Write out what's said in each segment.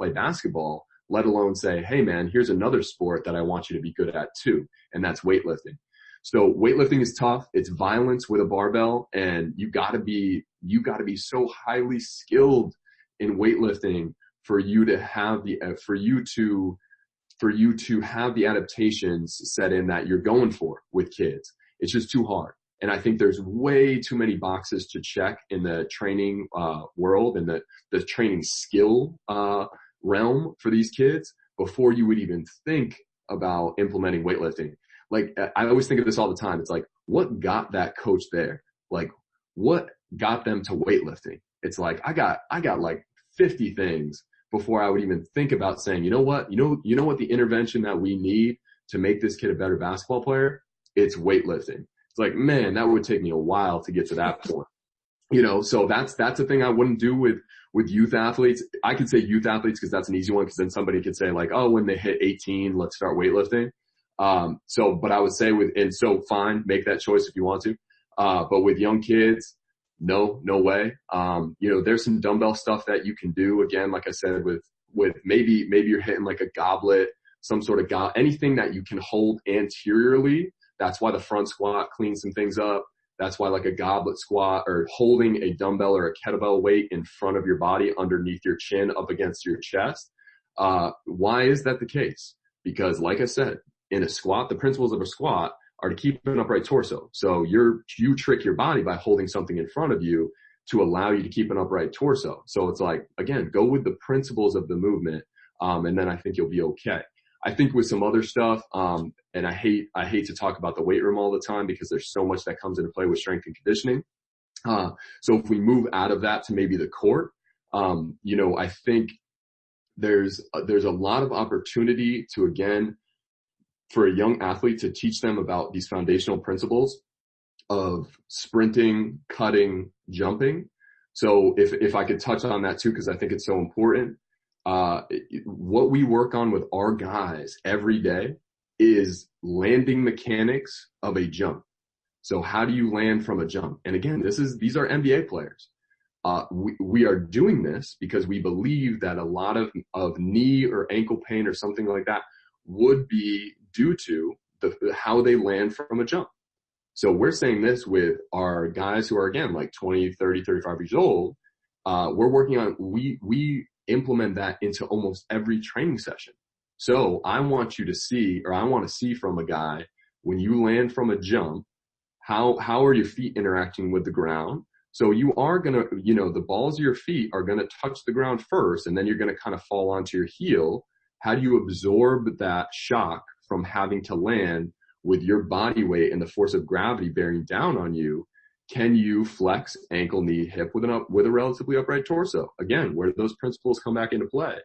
play basketball, let alone say, hey man, here's another sport that I want you to be good at too. And that's weightlifting. So weightlifting is tough. It's violence with a barbell, and you gotta be so highly skilled in weightlifting for you to have the adaptations set in that you're going for with kids. It's just too hard. And I think there's way too many boxes to check in the training world and the training skill realm for these kids before you would even think about implementing weightlifting. Like, I always think of this all the time. It's like, what got that coach there? Like, what got them to weightlifting? It's like, I got like 50 things before I would even think about saying, you know what the intervention that we need to make this kid a better basketball player? It's weightlifting. It's like, man, that would take me a while to get to that point. So that's a thing I wouldn't do with youth athletes. I could say youth athletes because that's an easy one, because then somebody could say like, oh, when they hit 18, let's start weightlifting. But I would say fine, make that choice if you want to. But with young kids, no way. There's some dumbbell stuff that you can do. Again, like I said, with maybe you're hitting like a goblet, some sort of anything that you can hold anteriorly. That's why the front squat cleans some things up. That's why like a goblet squat or holding a dumbbell or a kettlebell weight in front of your body underneath your chin up against your chest. Why is that the case? Because like I said, in a squat, the principles of a squat are to keep an upright torso. So you trick your body by holding something in front of you to allow you to keep an upright torso. So it's like, again, go with the principles of the movement. And then I think you'll be okay. I think with some other stuff, and I hate to talk about the weight room all the time because there's so much that comes into play with strength and conditioning. So if we move out of that to maybe the court, I think there's a lot of opportunity to, again, for a young athlete to teach them about these foundational principles of sprinting, cutting, jumping. So if I could touch on that too, because I think it's so important. What we work on with our guys every day is landing mechanics of a jump. So how do you land from a jump? And again, these are NBA players. We are doing this because we believe that a lot of knee or ankle pain or something like that would be due to how they land from a jump. So we're saying this with our guys who are, again, like 20, 30, 35 years old. We're working on, we implement that into almost every training session. So I want to see from a guy, when you land from a jump, how are your feet interacting with the ground? So you are going to, the balls of your feet are going to touch the ground first, and then you're going to kind of fall onto your heel. How do you absorb that shock from having to land with your body weight and the force of gravity bearing down on you? Can you flex ankle, knee, hip with a relatively upright torso? Again, where do those principles come back into play?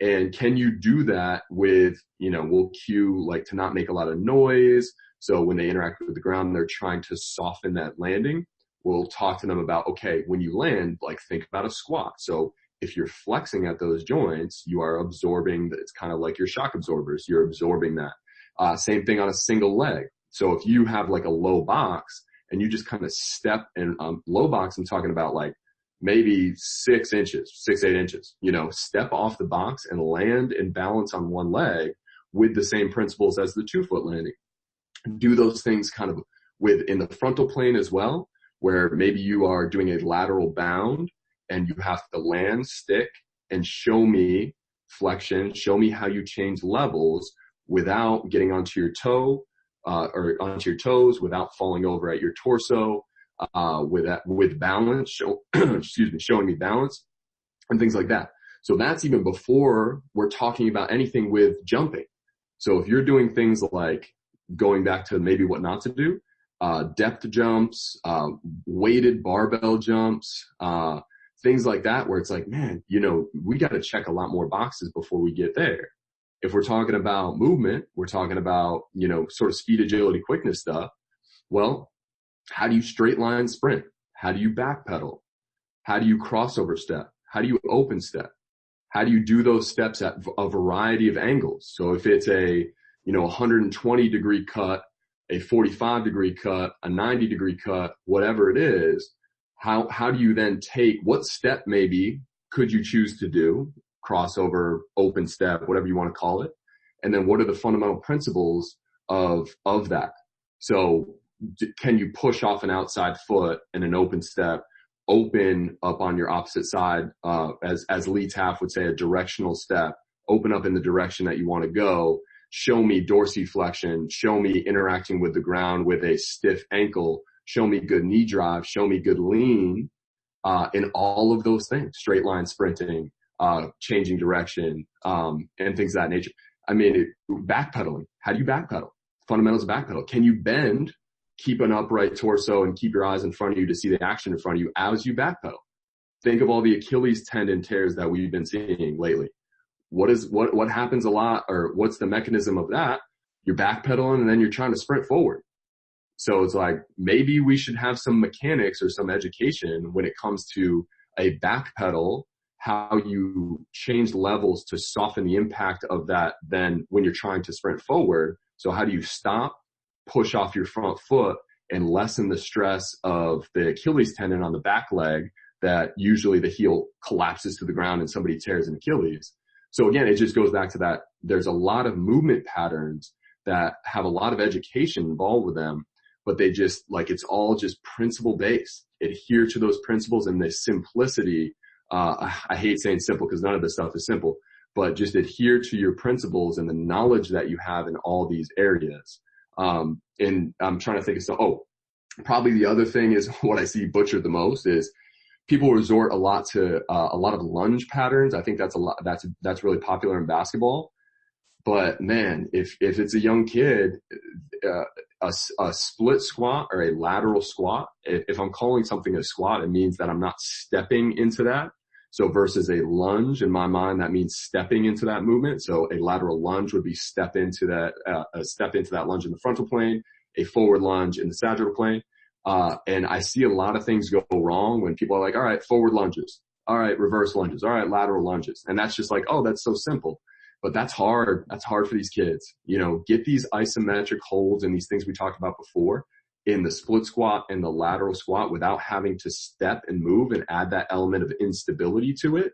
And can you do that with, we'll cue like to not make a lot of noise. So when they interact with the ground, they're trying to soften that landing. We'll talk to them about, okay, when you land, like think about a squat. So if you're flexing at those joints, you are absorbing, it's kind of like your shock absorbers. You're absorbing that. Same thing on a single leg. So if you have like a low box and you just kind of step in low box, I'm talking about like maybe 6 inches, 8 inches, step off the box and land and balance on one leg with the same principles as the 2-foot landing. Do those things kind of in the frontal plane as well, where maybe you are doing a lateral bound and you have to land, stick, and show me flexion, show me how you change levels without getting onto your toe, or onto your toes, without falling over at your torso, with balance, showing me balance and things like that. So that's even before we're talking about anything with jumping. So if you're doing things like going back to maybe what not to do, depth jumps, weighted barbell jumps, things like that, where it's like, man, we got to check a lot more boxes before we get there. If we're talking about movement, we're talking about, sort of speed, agility, quickness stuff. Well, how do you straight line sprint? How do you backpedal? How do you crossover step? How do you open step? How do you do those steps at a variety of angles? So if it's a, 120 degree cut, a 45 degree cut, a 90 degree cut, whatever it is, how do you then take, what step maybe could you choose to do? crossover, open step, whatever you want to call it. And then what are the fundamental principles of that? So can you push off an outside foot in an open step, open up on your opposite side, as Lee Taft would say, a directional step, open up in the direction that you want to go, show me dorsiflexion, show me interacting with the ground with a stiff ankle, show me good knee drive, show me good lean, in all of those things, straight line sprinting, changing direction, and things of that nature. I mean, backpedaling. How do you backpedal? Fundamentals of backpedal. Can you bend, keep an upright torso, and keep your eyes in front of you to see the action in front of you as you backpedal? Think of all the Achilles tendon tears that we've been seeing lately. What happens a lot, or what's the mechanism of that? You're backpedaling and then you're trying to sprint forward. So it's like, maybe we should have some mechanics or some education when it comes to a backpedal, how you change levels to soften the impact of that then when you're trying to sprint forward. So how do you stop, push off your front foot, and lessen the stress of the Achilles tendon on the back leg that usually the heel collapses to the ground and somebody tears an Achilles. So again, it just goes back to that. There's a lot of movement patterns that have a lot of education involved with them, but they just, like, it's all just principle based. Adhere to those principles and the simplicity. I hate saying simple because none of this stuff is simple, but just adhere to your principles and the knowledge that you have in all these areas. And I'm trying to think of some, probably the other thing is what I see butchered the most is people resort a lot to a lot of lunge patterns. I think that's really popular in basketball. But man, if it's a young kid, a split squat or a lateral squat, if I'm calling something a squat, it means that I'm not stepping into that. So versus a lunge, in my mind, that means stepping into that movement. So a lateral lunge would be step into that lunge in the frontal plane, a forward lunge in the sagittal plane. And I see a lot of things go wrong when people are like, all right, forward lunges. All right, reverse lunges. All right, lateral lunges. And that's just like, oh, that's so simple. But that's hard. That's hard for these kids. You know, get these isometric holds and these things we talked about before in the split squat and the lateral squat without having to step and move and add that element of instability to it.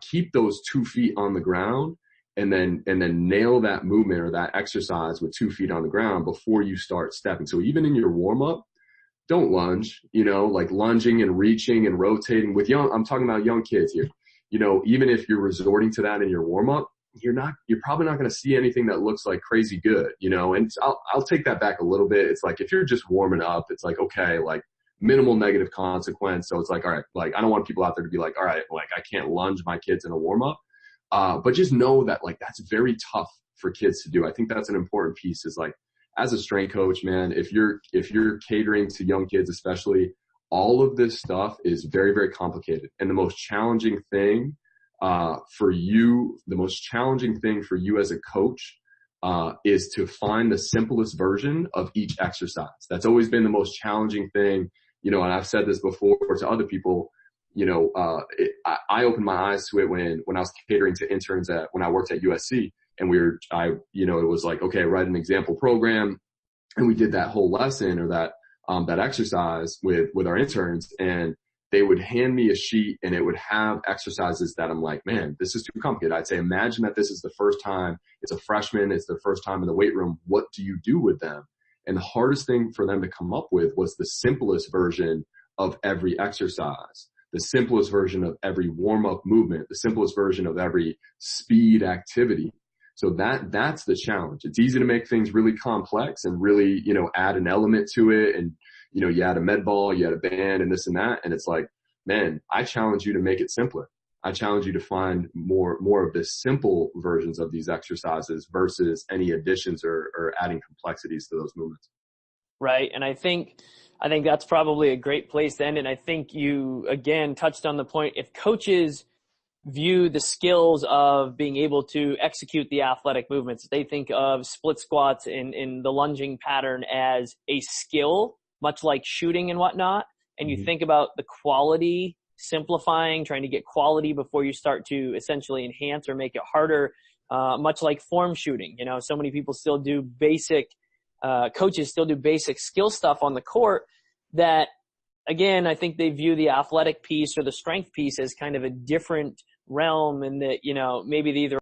Keep those 2 feet on the ground and then nail that movement or that exercise with 2 feet on the ground before you start stepping. So even in your warm up, don't lunge, you know, like lunging and reaching and rotating with I'm talking about young kids here. You know, even if you're resorting to that in your warm up, you're probably not going to see anything that looks like crazy good, you know, and I'll take that back a little bit. It's like, if you're just warming up, it's like, okay, like minimal negative consequence. So it's like, all right, like I don't want people out there to be like, all right, like I can't lunge my kids in a warm up. But just know that like, that's very tough for kids to do. I think that's an important piece is like, as a strength coach, man, if you're catering to young kids, especially, all of this stuff is very, very complicated. And the most challenging thing for you as a coach, is to find the simplest version of each exercise. That's always been the most challenging thing, you know, and I've said this before to other people, you know, I opened my eyes to it when I was catering to interns when I worked at USC, and it was like, okay, write an example program. And we did that whole lesson or that exercise with our interns, and they would hand me a sheet and it would have exercises that I'm like, man, this is too complicated. I'd say, imagine that this is the first time, it's a freshman, it's their first time in the weight room. What do you do with them? And the hardest thing for them to come up with was the simplest version of every exercise, the simplest version of every warm-up movement, the simplest version of every speed activity. So that's the challenge. It's easy to make things really complex and really, you know, add an element to it. And, you know, you add a med ball, you add a band and this and that. And it's like, man, I challenge you to make it simpler. I challenge you to find more of the simple versions of these exercises versus any additions or adding complexities to those movements. Right. And I think that's probably a great place to end. And I think you, again, touched on the point. If coaches view the skills of being able to execute the athletic movements, they think of split squats in the lunging pattern as a skill, much like shooting and whatnot. And you think about the quality, simplifying, trying to get quality before you start to essentially enhance or make it harder, much like form shooting. You know, so many people still do coaches still do basic skill stuff on the court that, again, I think they view the athletic piece or the strength piece as kind of a different realm, and that, maybe these are